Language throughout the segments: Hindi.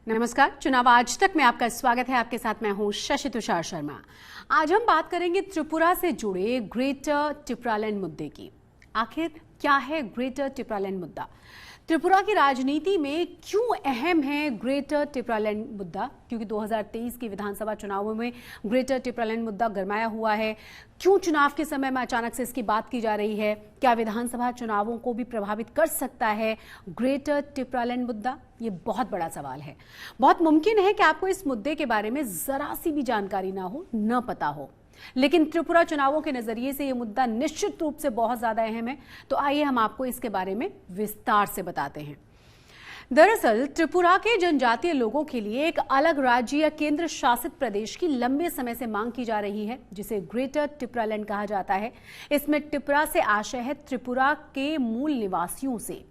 नमस्कार, चुनाव आज तक में आपका स्वागत है। आपके साथ मैं हूं शशि तुषार शर्मा। आज हम बात करेंगे त्रिपुरा से जुड़े ग्रेटर टिपरालैंड मुद्दे की। आखिर क्या है ग्रेटर टिपरालैंड मुद्दा? त्रिपुरा की राजनीति में क्यों अहम है ग्रेटर टिपरालैंड मुद्दा? क्योंकि 2023 के विधानसभा चुनावों में ग्रेटर टिपरालैंड मुद्दा गरमाया हुआ है। क्यों चुनाव के समय में अचानक से इसकी बात की जा रही है? क्या विधानसभा चुनावों को भी प्रभावित कर सकता है ग्रेटर टिपरालैंड मुद्दा? ये बहुत बड़ा सवाल है। बहुत मुमकिन है कि आपको इस मुद्दे के बारे में जरा सी भी जानकारी ना हो, न पता हो, लेकिन त्रिपुरा चुनावों के नजरिए से यह मुद्दा निश्चित रूप से बहुत ज्यादा अहम है। तो आइए हम आपको इसके बारे में विस्तार से बताते हैं। दरअसल त्रिपुरा के जनजातीय लोगों के लिए एक अलग राज्य या केंद्र शासित प्रदेश की लंबे समय से मांग की जा रही है, जिसे ग्रेटर टिपरालैंड कहा जाता है। इसमें टिपरा से आशय है त्रिपुरा के मूल निवासियों से।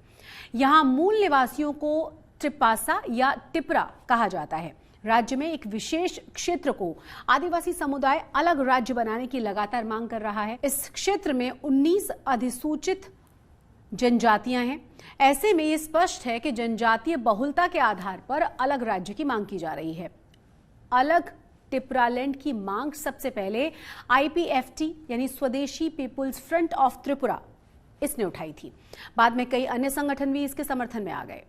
यहां मूल निवासियों को त्रिपासा या टिपरा कहा जाता है। राज्य में एक विशेष क्षेत्र को आदिवासी समुदाय अलग राज्य बनाने की लगातार मांग कर रहा है। इस क्षेत्र में 19 अधिसूचित जनजातियां हैं। ऐसे में ये स्पष्ट है कि जनजातीय बहुलता के आधार पर अलग राज्य की मांग की जा रही है। अलग टिपरालैंड की मांग सबसे पहले IPFT यानी स्वदेशी पीपुल्स फ्रंट ऑफ त्रिपुरा इसने उठाई थी। बाद में कई अन्य संगठन भी इसके समर्थन में आ गए।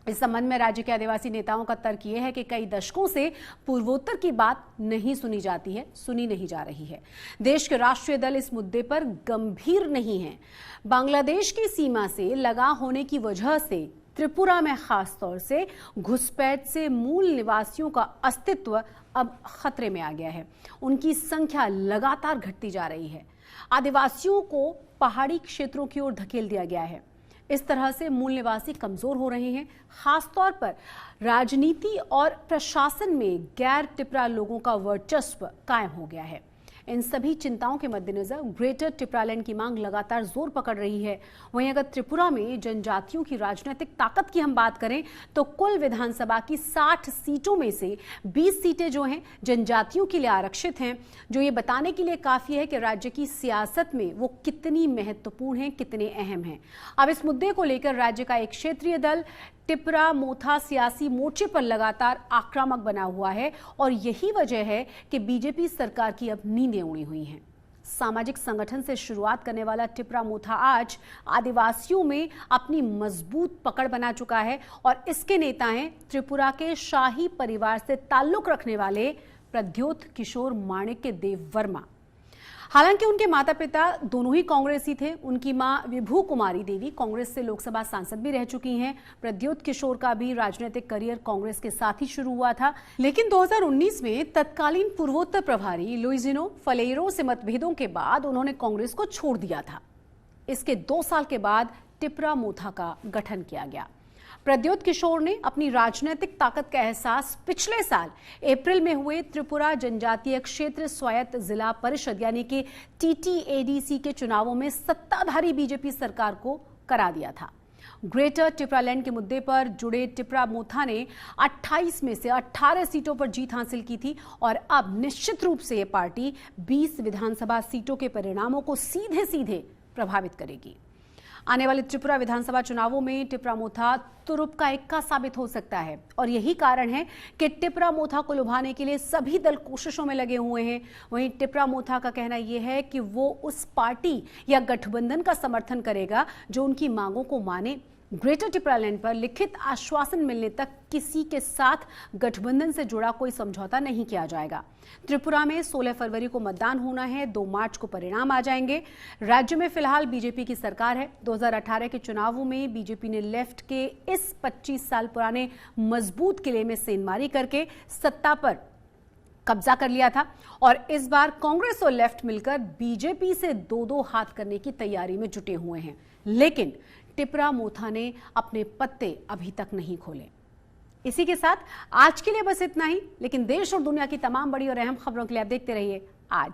इस संबंध में राज्य के आदिवासी नेताओं का तर्क यह है कि कई दशकों से पूर्वोत्तर की बात नहीं सुनी जाती है, सुनी नहीं जा रही है। देश के राष्ट्रीय दल इस मुद्दे पर गंभीर नहीं है। बांग्लादेश की सीमा से लगा होने की वजह से त्रिपुरा में खासतौर से घुसपैठ से मूल निवासियों का अस्तित्व अब खतरे में आ गया है। उनकी संख्या लगातार घटती जा रही है। आदिवासियों को पहाड़ी क्षेत्रों की ओर धकेल दिया गया है। इस तरह से मूल निवासी कमजोर हो रहे हैं। खासतौर पर राजनीति और प्रशासन में गैर टिपरा लोगों का वर्चस्व कायम हो गया है। इन सभी चिंताओं के मद्देनजर ग्रेटर टिपरालैंड की मांग लगातार जोर पकड़ रही है। वहीं अगर त्रिपुरा में जनजातियों की राजनीतिक ताकत की हम बात करें तो कुल विधानसभा की 60 सीटों में से 20 सीटें जो हैं जनजातियों के लिए आरक्षित हैं, जो ये बताने के लिए काफी है कि राज्य की सियासत में वो कितनी महत्वपूर्ण हैं, कितने अहम हैं। अब इस मुद्दे को लेकर राज्य का एक क्षेत्रीय दल टिपरा मोथा सियासी मोर्चे पर लगातार आक्रामक बना हुआ है और यही वजह है कि बीजेपी सरकार की अब नींदें उड़ी हुई हैं। सामाजिक संगठन से शुरुआत करने वाला टिपरा मोथा आज आदिवासियों में अपनी मजबूत पकड़ बना चुका है और इसके नेता हैं त्रिपुरा के शाही परिवार से ताल्लुक रखने वाले प्रद्योत किशोर माणिक्य देव वर्मा। हालांकि उनके माता पिता दोनों ही कांग्रेसी थे। उनकी मां विभू कुमारी देवी कांग्रेस से लोकसभा सांसद भी रह चुकी हैं। प्रद्योत किशोर का भी राजनीतिक करियर कांग्रेस के साथ ही शुरू हुआ था, लेकिन 2019 में तत्कालीन पूर्वोत्तर प्रभारी लुइजिनो फलेरो से मतभेदों के बाद उन्होंने कांग्रेस को छोड़ दिया था। इसके 2 साल के बाद टिपरा मोथा का गठन किया गया। प्रद्योत किशोर ने अपनी राजनीतिक ताकत का एहसास पिछले साल अप्रैल में हुए त्रिपुरा जनजातीय क्षेत्र स्वायत्त जिला परिषद यानी कि TTADC के चुनावों में सत्ताधारी बीजेपी सरकार को करा दिया था। ग्रेटर टिपरालैंड के मुद्दे पर जुड़े टिपरा मोथा ने 28 में से 18 सीटों पर जीत हासिल की थी और अब निश्चित रूप से ये पार्टी 20 विधानसभा सीटों के परिणामों को सीधे सीधे प्रभावित करेगी। आने वाले त्रिपुरा विधानसभा चुनावों में टिपरा मोथा तुरुप का इक्का साबित हो सकता है और यही कारण है कि टिपरा मोथा को लुभाने के लिए सभी दल कोशिशों में लगे हुए हैं। वहीं टिपरा मोथा का कहना यह है कि वो उस पार्टी या गठबंधन का समर्थन करेगा जो उनकी मांगों को माने। ग्रेटर टिपरालैंड पर लिखित आश्वासन मिलने तक किसी के साथ गठबंधन से जुड़ा कोई समझौता नहीं किया जाएगा। त्रिपुरा में 16 फरवरी को मतदान होना है, 2 मार्च को परिणाम आ जाएंगे। राज्य में फिलहाल बीजेपी की सरकार है। 2018 के चुनावों में बीजेपी ने लेफ्ट के इस 25 साल पुराने मजबूत किले में सेंधमारी करके सत्ता पर कब्जा कर लिया था और इस बार कांग्रेस और लेफ्ट मिलकर बीजेपी से 2-2 हाथ करने की तैयारी में जुटे हुए हैं। लेकिन टिपरा मोथा ने अपने पत्ते अभी तक नहीं खोले। इसी के साथ आज के लिए बस इतना ही, लेकिन देश और दुनिया की तमाम बड़ी और अहम खबरों के लिए आप देखते रहिए आज।